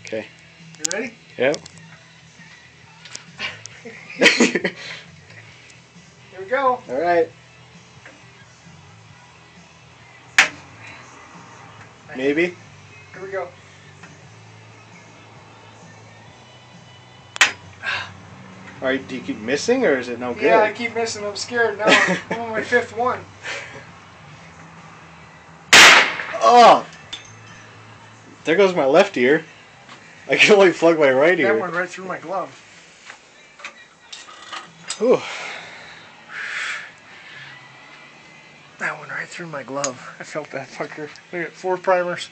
Okay. You ready? Yep. Here we go. All right. Maybe. Here we go. All right. Do you keep missing, or is it no good? Yeah, I keep missing. I'm scared now. I'm on my 5th one. Oh! There goes my left ear. I can only plug my right ear. That went right through my glove. Ooh. That went right through my glove. I felt that fucker. Look at 4 primers.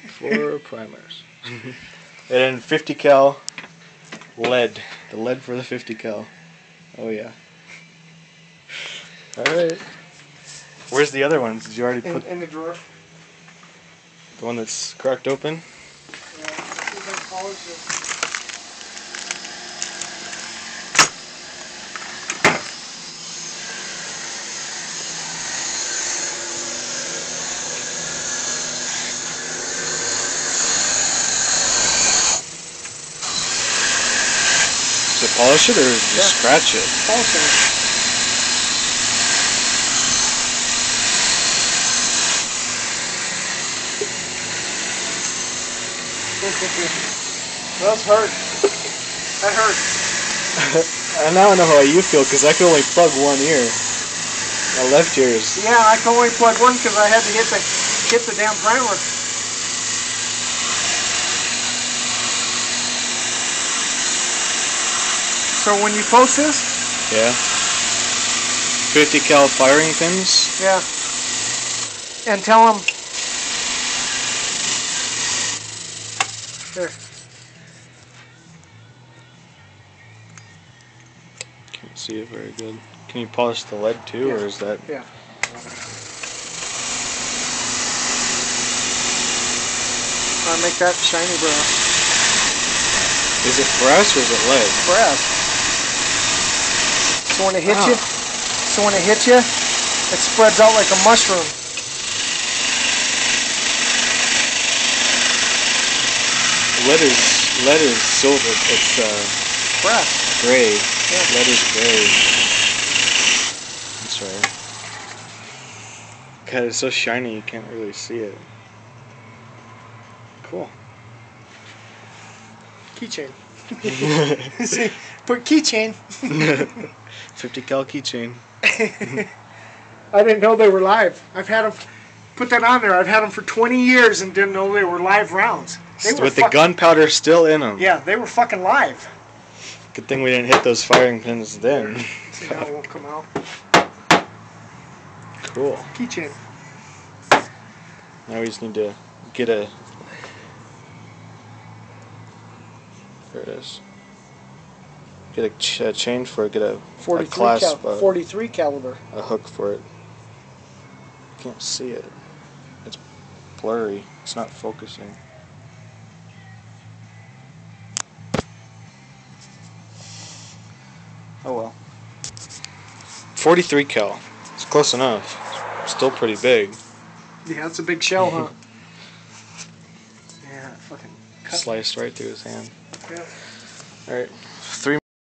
4 primers. And then 50 cal lead. The lead for the 50 cal. Oh yeah. All right. Where's the other ones? Did you already put in the drawer? The one that's cracked open? Yeah. See if I can polish it. Is it polish it or just scratch it? Polishing it. That's hurt. That hurt. I now know how you feel because I can only plug one ear. My left ear is. Yeah, I can only plug one because I had to hit the damn primer. So when you post this? Yeah. 50 cal firing pins? Yeah. And tell them. There. Can't see it very good. Can you polish the lead too, or is that? Yeah. I'll make that shiny brass. Is it brass or is it lead? Brass. So when it hits you, it spreads out like a mushroom. Lead is silver. It's Brass. gray. Yeah. Lead is gray. That's right. God, it's so shiny you can't really see it. Cool. Keychain. See, put keychain. 50 cal keychain. I didn't know they were live. I've had them. Put that on there. I've had them for 20 years and didn't know they were live rounds. They were With the gunpowder still in them. Yeah, they were fucking live. Good thing we didn't hit those firing pins then. See, now it won't come out. Cool. Keychain. Now we just need to get a. There it is. Get a chain for it. Get a 43 clasp. 43 caliber. A hook for it. Can't see it. It's blurry. It's not focusing. Oh well. 43 cal. It's close enough. It's still pretty big. Yeah, it's a big shell, huh? Yeah, fucking cut. Sliced right through his hand. Yeah. Alright.